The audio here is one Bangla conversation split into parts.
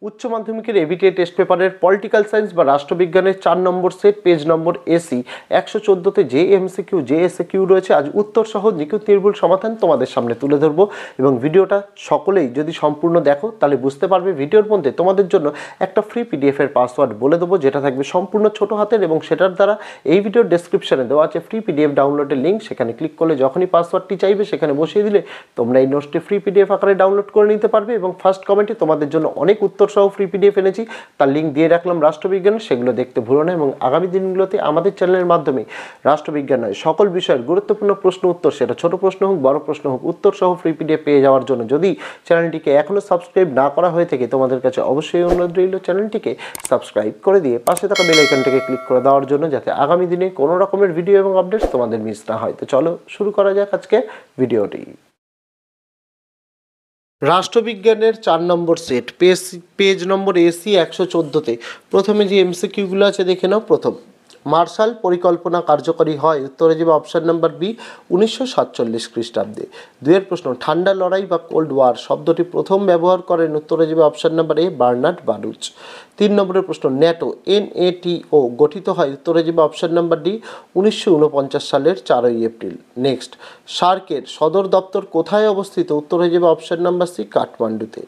উচ্চ মাধ্যমিকের এবিটিএ টেস্ট পেপারের পলিটিক্যাল সায়েন্স বা রাষ্ট্রবিজ্ঞানের 4 নম্বর সেট পেজ নম্বর এসি 114তে যে এমসিকিউ যে এসএকিউ রয়েছে আজ উত্তর সহ নিখুঁত নির্ভুল সমাধান তোমাদের সামনে তুলে ধরবো এবং ভিডিওটা সকলেই যদি সম্পূর্ণ দেখো তাহলে বুঝতে পারবে ভিডিওর মধ্যে তোমাদের জন্য একটা ফ্রি পিডিএফ এর পাসওয়ার্ড বলে দেবো যেটা থাকবে সম্পূর্ণ ছোট হাতের এবং সেটার দ্বারা এই ভিডিওর ডেসক্রিপশনে দেওয়া আছে ফ্রি পিডিএফ ডাউনলোডের লিঙ্ক, সেখানে ক্লিক করলে যখনই পাসওয়ার্ডটি চাইবে সেখানে বসিয়ে দিলে তোমরা এই নোটসটি ফ্রি পিডিএফ আকারে ডাউনলোড করে নিতে পারবে এবং ফার্স্ট কমেন্টে তোমাদের জন্য অনেক উত্তর সহ ফ্রি পিডিএফ এনেছি, তার লিঙ্ক দিয়ে রাখলাম রাষ্ট্রবিজ্ঞানের, সেগুলো দেখতে ভুলো না এবং আগামী দিনগুলোতে আমাদের চ্যানেলের মাধ্যমে রাষ্ট্রবিজ্ঞান নয় সকল বিষয়ের গুরুত্বপূর্ণ প্রশ্ন উত্তর, সেটা ছোট প্রশ্ন হোক বড় প্রশ্ন হোক, উত্তর সহ ফ্রি পিডিএফ পেয়ে যাওয়ার জন্য যদি চ্যানেলটিকে এখনো সাবস্ক্রাইব না করা হয়ে থাকে তোমাদের কাছে অবশ্যই অনুরোধ রইল চ্যানেলটিকে সাবস্ক্রাইব করে দিয়ে পাশে থাকা বেল আইকনটিকে ক্লিক করে দেওয়ার জন্য যাতে আগামী দিনে কোনো রকমের ভিডিও এবং আপডেটস তোমাদের মিস না হয়। তো চলো শুরু করা যাক আজকে ভিডিওটি। রাষ্ট্রবিজ্ঞানের 4 নম্বর সেট পেজ নম্বর এসি 114তে প্রথমে যে এমসিকিউগুলো আছে দেখে নাও। প্রথম, মার্শাল পরিকল্পনা কার্যকরী হয়, উত্তরে যাবে অপশন নাম্বার বি 1947 খ্রিস্টাব্দে। দুয়ের প্রশ্ন, ঠান্ডা লড়াই বা কোল্ড ওয়ার শব্দটি প্রথম ব্যবহার করেন, উত্তরে যাবে option number A Bernard Baruch. 3 নম্বরের প্রশ্ন, ন্যাটো NATO গঠিত হয়, উত্তরে যাবে অপশন নাম্বার ডি 1949 সালের 4 এপ্রিল। নেক্সট, সার্কের সদর দপ্তর কোথায় অবস্থিত, উত্তরে যাবে অপশন নাম্বার সি কাঠমান্ডুতে।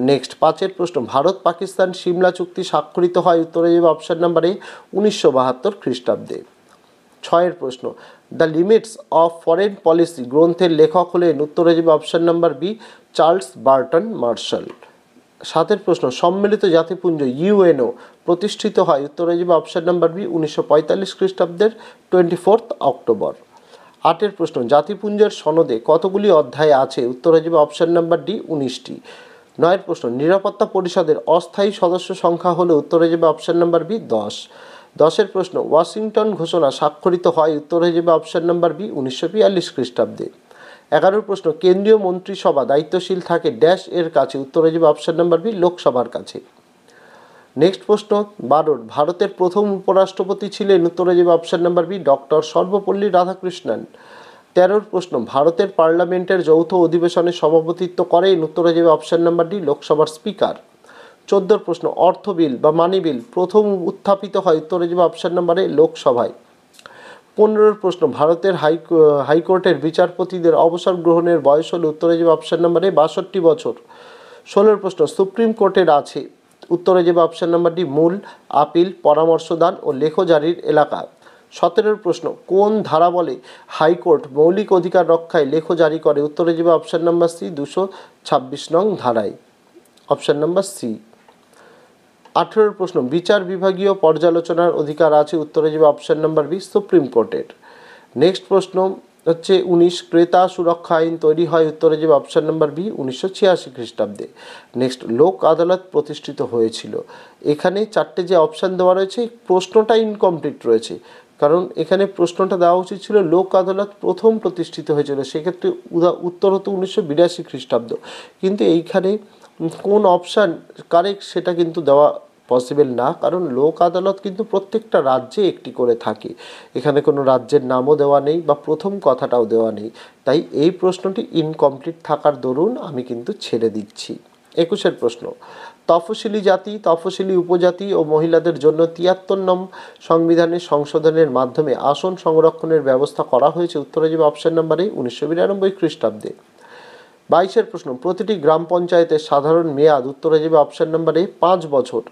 নেক্সট 5-এর প্রশ্ন, ভারত পাকিস্তান সিমলা চুক্তি স্বাক্ষরিত হয়, উত্তরে যাবে অপশন নাম্বার এ 1972 খ্রিস্টাব্দে। 6-এর প্রশ্ন, the limits of foreign policy গ্রন্থের লেখক হলেন, উত্তরে যাবে option number B Charles Burton Marshall. 7-এর প্রশ্ন, সম্মিলিত জাতিপুঞ্জ UNO প্রতিষ্ঠিত হয়, উত্তরে যাবে অপশন নাম্বার বি 1945 খ্রিস্টাব্দের 24 অক্টোবর। 8-এর প্রশ্ন, জাতিপুঞ্জের সনদে কতগুলি অধ্যায় আছে, উত্তরে যাবে অপশন নাম্বার ডি 19টি। 9-এর প্রশ্ন, নিরাপত্তা পরিষদের অস্থায়ী সদস্য সংখ্যা হলে, উত্তরে যাবে অপশন নাম্বার বি 10। 10-এর প্রশ্ন, ওয়াশিংটন ঘোষণা স্বাক্ষরিত হয়, উত্তরে যাবে অপশন নাম্বার বি 1942 খ্রিস্টাব্দে। 11-এর প্রশ্ন, কেন্দ্রীয় মন্ত্রিসভা দায়িত্বশীল থাকে ড্যাশ এর কাছে, উত্তরে যাবে অপশন নাম্বার বি লোকসভার কাছে। নেক্সট প্রশ্ন 12, ভারতের প্রথম উপরাষ্ট্রপতি ছিলেন, উত্তরে যাবে option number B doctor Sarvepalli Radhakrishnan. 13-র প্রশ্ন, ভারতের পার্লামেন্টের যৌথ অধিবেশনে সভাপতিত্ব করেন, উত্তরে যাবে অপশন নাম্বার ডি লোকসভার স্পিকার। 14-র প্রশ্ন, অর্থ বিল বা মানি বিল প্রথম উত্থাপিত হয়, উত্তরে যাবে অপশন নাম্বার এ লোকসভায়। 15-র প্রশ্ন, ভারতের হাইকোর্টের বিচারপতিদের অবসর গ্রহণের বয়স হলে, উত্তরে যাবে অপশন নাম্বার এ 62 বছর। 16-র প্রশ্ন, সুপ্রিম কোর্টের আছে, উত্তরে যাবে অপশন নাম্বার ডি মূল, আপিল, পরামর্শদান ও লেখজারির এলাকা। 17-র প্রশ্ন, কোন ধারা বলে হাইকোর্ট মৌলিক অধিকার রক্ষায় লেখ জারি করে, উত্তরে যাবে অপশন নাম্বার সি 226 নং ধারায়, অপশন নাম্বার সি। 18-র প্রশ্ন, বিচার বিভাগীয় পর্যালোচনার অধিকার আছে, উত্তরে যাবে অপশন নাম্বার বি সুপ্রিম কোর্টের। নেক্সট প্রশ্ন হচ্ছে 19, ক্রেতা সুরক্ষা আইন তৈরি হয়, উত্তরে যাবে অপশন নাম্বার বি 1986 খ্রিস্টাব্দে। নেক্সট, লোক আদালত প্রতিষ্ঠিত হয়েছিল। এখানে 4টে যে অপশান দেওয়া রয়েছে প্রশ্নটা ইনকমপ্লিট রয়েছে, কারণ এখানে প্রশ্নটা দেওয়া উচিত ছিল লোক আদালত প্রথম প্রতিষ্ঠিত হয়েছিল, সেক্ষেত্রে উত্তর হতো 1982 খ্রিস্টাব্দ, কিন্তু এইখানে কোন অপশান কারেক্ট সেটা কিন্তু দেওয়া পসিবল না, কারণ লোক আদালত কিন্তু প্রত্যেকটা রাজ্যে একটি করে থাকে, এখানে কোনো রাজ্যের নামও দেওয়া নেই বা প্রথম কথাটাও দেওয়া নেই, তাই এই প্রশ্নটি ইনকমপ্লিট থাকার দরুন আমি কিন্তু ছেড়ে দিচ্ছি। 21-এর প্রশ্ন, তফসিলি জাতি, তফসিলি উপজাতি ও মহিলাদের জন্য 73 নং সংবিধানের সংশোধনের মাধ্যমে আসন সংরক্ষণের ব্যবস্থা করা হয়েছে, উত্তরে যাবে অপশন নাম্বার এ 1992 খ্রিস্টাব্দে। 22-এর প্রশ্ন, প্রতিটি গ্রাম পঞ্চায়েতের সাধারণ মেয়াদ, উত্তরে যাবে অপশন নাম্বার এ 5 বছর।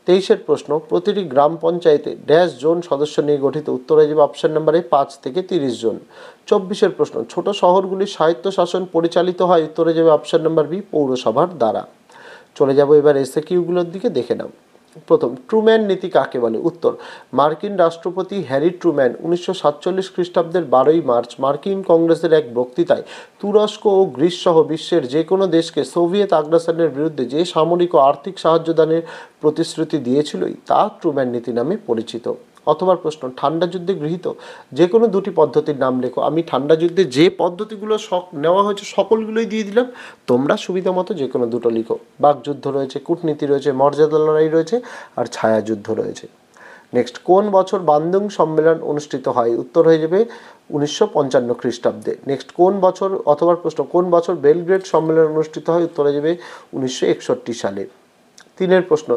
23-এর প্রশ্ন, প্রতিটি গ্রাম পঞ্চায়েতে ড্যাশ জন সদস্য নিয়ে গঠিত, উত্তরে যাবে অপশন নাম্বার এ 5 থেকে 30 জন। 24-এর প্রশ্ন, ছোট শহরগুলির স্বায়ত্তশাসন পরিচালিত হয়, উত্তরে যাবে অপশন নাম্বার বি পৌরসভার দ্বারা। চলে যাব এবার এসএকিউগুলোর দিকে, দেখে নাও। প্রথম, ট্রুম্যান নীতি কাকে বলে, উত্তর মার্কিন রাষ্ট্রপতি হ্যারি ট্রুম্যান 1947 খ্রিস্টাব্দের 12 মার্চ মার্কিন কংগ্রেসের এক বক্তৃতায় তুরস্ক ও গ্রিস সহ বিশ্বের যে কোনো দেশকে সোভিয়েত আগ্রাসনের বিরুদ্ধে যে সামরিক ও আর্থিক সাহায্য দানের প্রতিশ্রুতি দিয়েছিলই তা ট্রুম্যান নীতি নামে পরিচিত। অথবা প্রশ্ন, ঠান্ডা যুদ্ধে গৃহীত যে কোনো দুটি পদ্ধতির নাম লেখো। আমি ঠান্ডা যুদ্ধে যে পদ্ধতিগুলো নেওয়া হয়েছে সকলগুলোই দিয়ে দিলাম, তোমরা সুবিধা মতো যে কোনো দুটো লিখো। বাকযুদ্ধ রয়েছে, কূটনীতি রয়েছে, মর্যাদা লড়াই রয়েছে আর ছায়াযুদ্ধ রয়েছে। নেক্সট, কোন বছর বান্দুং সম্মেলন অনুষ্ঠিত হয়, উত্তর হয়ে যাবে 1955 খ্রিস্টাব্দে। নেক্সট, কোন বছর অথবা প্রশ্ন, কোন বছর বেলগ্রেড সম্মেলন অনুষ্ঠিত হয়, উত্তর হয়ে যাবে 1961 সালে। তিনের প্রশ্ন,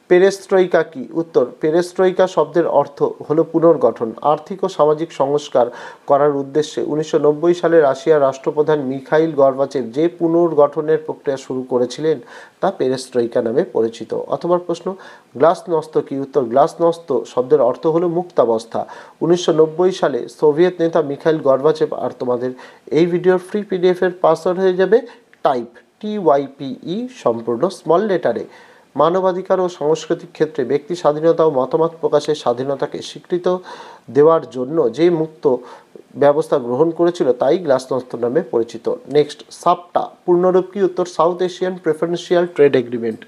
পেরেস্ট্রয়িকা কি? উত্তর, পেরেস্ট্রয়িকা শব্দের অর্থ হলো পুনর্গঠন। আর্থিক ও সামাজিক সংস্কার করার উদ্দেশ্যে 1990 সালে রাশিয়ার রাষ্ট্রপ্রধান মিখাইল গর্বাচেভ যে পুনর্গঠনের প্রক্রিয়া শুরু করেছিলেন তা পেরেস্ট্রয়িকা নামে পরিচিত। অথবা প্রশ্ন, গ্লাসনস্ত কি? উত্তর, গ্লাসনস্ত শব্দের অর্থ হলো মুক্তাবস্থা। 1990 সালে সোভিয়েত নেতা মিখাইল গর্বাচেভ, আর তোমাদের এই ভিডিওর ফ্রি পিডিএফ এর পাসওয়ার্ড হয়ে যাবে টাইপ, TYPE, সম্পূর্ণ স্মল লেটারে। মানবাধিকার ও সাংস্কৃতিক ক্ষেত্রে ব্যক্তি স্বাধীনতা ও মতামত প্রকাশের স্বাধীনতাকে স্বীকৃত দেওয়ার জন্য যে মুক্ত ব্যবস্থা গ্রহণ করেছিল তাই গ্লাসনস্ত নামে পরিচিত। নেক্সট, সাফটা পূর্ণরূপ কি? উত্তর, south Asian preferential trade agreement.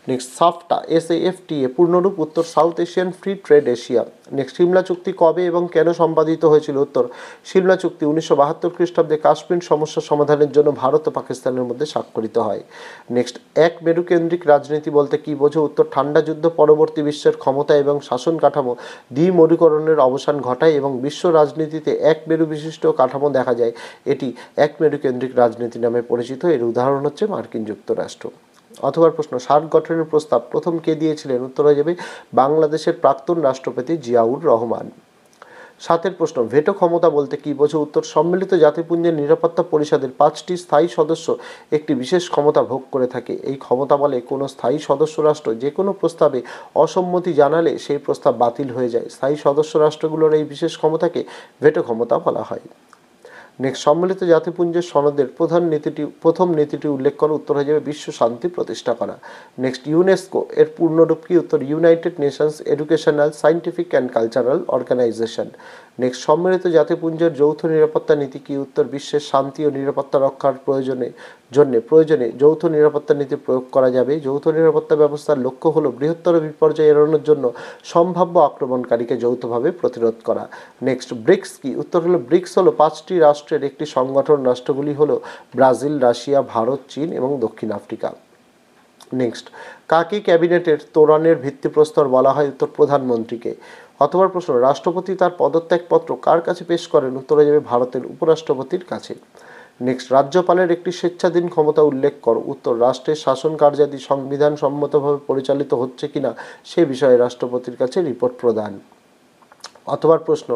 Next, সাফটা SAFTA পূর্ণরূপ? উত্তর, south Asian free trade Asia. Next, Shimla চুক্তি কবে এবং কেন সম্পাদিত হয়েছিল? উত্তর, সিমলা চুক্তি 1972 খ্রিস্টাব্দে কাশ্মীর সমস্যা সমাধানের জন্য ভারত ও পাকিস্তানের মধ্যে স্বাক্ষরিত হয়। নেক্সট, এক মেরুকেন্দ্রিক রাজনীতি বলতে কি বোঝো? উত্তর, ঠান্ডা যুদ্ধ পরবর্তী বিশ্বের ক্ষমতা এবং শাসন কাঠামো দ্বিমেরুকরণের অবসান ঘটায় এবং বিশ্ব রাজনীতিতে এক মেরু বিশিষ্ট কাঠামো দেখা যায়। এটি এক মেরুকেন্দ্রিক রাজনীতি নামে পরিচিত। এর উদাহরণ হচ্ছে মার্কিন যুক্তরাষ্ট্র। অথবা প্রশ্ন, সার্ক গঠনের প্রস্তাব প্রথম কে দিয়েছিলেন? উত্তর হয়ে যাবে বাংলাদেশের প্রাক্তন রাষ্ট্রপতি জিয়াউর রহমান। সাতের প্রশ্ন, ভেটো ক্ষমতা বলতে কি বোঝো? উত্তর, সম্মিলিত জাতিপুঞ্জের নিরাপত্তা পরিষদের 5টি স্থায়ী সদস্য একটি বিশেষ ক্ষমতা ভোগ করে থাকে। এই ক্ষমতা বলে কোনো স্থায়ী সদস্য রাষ্ট্র যে কোনো প্রস্তাবে অসম্মতি জানালে সেই প্রস্তাব বাতিল হয়ে যায়। স্থায়ী সদস্য রাষ্ট্রগুলোর এই বিশেষ ক্ষমতাকে ভেটো ক্ষমতা বলা হয়। নেক্সট, সম্মিলিত জাতিপুঞ্জের সনদের প্রথম নীতিটি উল্লেখ করো। উত্তর হয়ে যাবে বিশ্ব শান্তি প্রতিষ্ঠা করা। নেক্সট, ইউনেস্কো এর পূর্ণরূপ কি? উত্তর, United Nations Educational, Scientific and Cultural Organization. Next, সম্মিলিত জাতিপুঞ্জের যৌথ নিরাপত্তা নীতি কি? উত্তর, বিশ্বের শান্তি ও নিরাপত্তা রক্ষার প্রয়োজনে যৌথ নিরাপত্তা নীতি প্রয়োগ করা যাবে। যৌথ নিরাপত্তা ব্যবস্থার লক্ষ্য হল বৃহত্তর বিপর্যয় এড়ানোর জন্য সম্ভাব্য আক্রমণকারীকে যৌথভাবে প্রতিরোধ করা। নেক্সট, ব্রিক্স কি? উত্তর হলো, ব্রিক্স হলো 5টি রাষ্ট্রের একটি সংগঠন। রাষ্ট্রগুলি হলো ব্রাজিল, রাশিয়া, ভারত, চীন এবং দক্ষিণ আফ্রিকা। নেক্সট, কাকে ক্যাবিনেটের তোড়ানের ভিত্তিপ্রস্তর বলা হয়? উত্তর, প্রধানমন্ত্রীকে। অথবা প্রশ্ন, রাষ্ট্রপতি তার পদত্যাগপত্র কার কাছে পেশ করেন? উত্তর হয়ে যাবে ভারতের উপরাষ্ট্রপতির কাছে। নেক্সট, রাজ্যপালের একটি স্বেচ্ছাধীন ক্ষমতা উল্লেখ করো। উত্তর, রাষ্ট্রের শাসন কার্যাদি সংবিধান সম্মতভাবে পরিচালিত হচ্ছে কিনা সে বিষয়ে রাষ্ট্রপতির কাছে রিপোর্ট প্রদান। অথবা প্রশ্ন,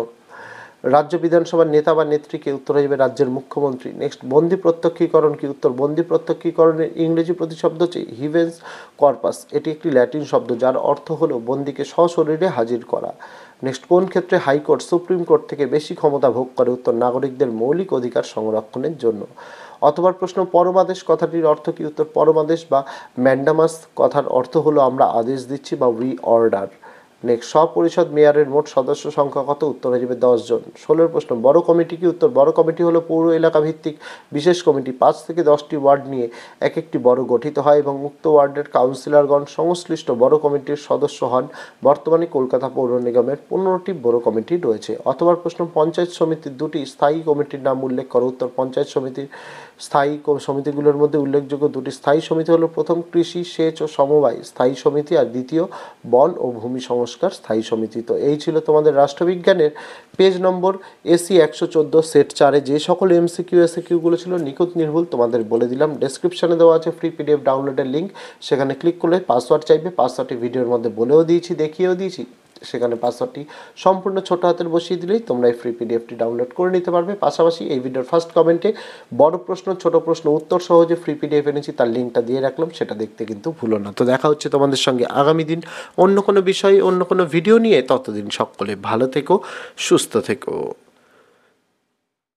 রাজ্য বিধানসভার নেতা বা নেত্রীকে? উত্তর হয়ে যাবে রাজ্যের মুখ্যমন্ত্রী। নেক্সট, বন্দি প্রত্যক্ষীকরণ কি? উত্তর, বন্দি প্রত্যক্ষীকরণের ইংরেজি প্রতিশব্দ হচ্ছে হিভেন্স কর্পাস। এটি একটি ল্যাটিন শব্দ যার অর্থ হলো বন্দিকে সশরীরে হাজির করা। নেক্সট, কোন ক্ষেত্রে হাইকোর্ট সুপ্রিম কোর্ট থেকে বেশি ক্ষমতা ভোগ করে? উত্তর, নাগরিকদের মৌলিক অধিকার সংরক্ষণের জন্য। অথবা প্রশ্ন, পরমাদেশ কথাটির অর্থ কি? উত্তর, পরমাদেশ বা ম্যান্ডামাস কথার অর্থ হলো আমরা আদেশ দিচ্ছি বা উই অর্ডার। নেক্সট, স্বপরিষদ মেয়রের মোট সদস্য সংখ্যা কত? উত্তর হয়ে যাবে 10 জন। 16 প্রশ্ন, বড় কমিটি কি? উত্তর, বড় কমিটি হলো পৌর এলাকা ভিত্তিক বিশেষ কমিটি। 5 থেকে 10টি ওয়ার্ড নিয়ে এক একটি বড় গঠিত হয় এবং উক্ত ওয়ার্ডের কাউন্সিলরগণ সংশ্লিষ্ট বড় কমিটির সদস্য হন। বর্তমানে কলকাতা পৌর নিগমের 15টি বড় কমিটি রয়েছে। অথবা প্রশ্ন, পঞ্চায়েত সমিতির 2টি স্থায়ী কমিটির নাম উল্লেখ করো। উত্তর, পঞ্চায়েত সমিতির স্থায়ী সমিতিগুলোর মধ্যে উল্লেখযোগ্য 2টি স্থায়ী সমিতি হলো, প্রথম কৃষি, সেচ ও সমবায় স্থায়ী সমিতি, আর দ্বিতীয় বন ও ভূমি সংস্কার স্থায়ী সমিতি। তো এই ছিল তোমাদের রাষ্ট্রবিজ্ঞানের পেজ নম্বর AC 114 সেট 4-এ যে সকল MCQ ছিল নিখুঁত নির্ভুল তোমাদের বলে দিলাম। ডেসক্রিপশনে দেওয়া আছে ফ্রি PDF ডাউনলোডের লিঙ্ক, সেখানে ক্লিক করলে পাসওয়ার্ড চাইবে। পাসওয়ার্ডটি ভিডিওর মধ্যে বলেও দিয়েছি, দেখিয়েও দিয়েছি। সেখানে পাসওয়ার্ডটি সম্পূর্ণ ছোট হাতের বসিয়ে দিলেই তোমরা এই ফ্রি PDFটি ডাউনলোড করে নিতে পারবে। পাশাপাশি এই ভিডিওর ফার্স্ট কমেন্টে বড় প্রশ্ন, ছোট প্রশ্ন, উত্তর সহজে ফ্রি PDF এনেছি, তার লিঙ্কটা দিয়ে রাখলাম, সেটা দেখতে কিন্তু ভুলো না। তো দেখা হচ্ছে তোমাদের সঙ্গে আগামী দিন অন্য কোনো বিষয়ে, অন্য কোনো ভিডিও নিয়ে। ততদিন সকলে ভালো থেকো, সুস্থ থেকো।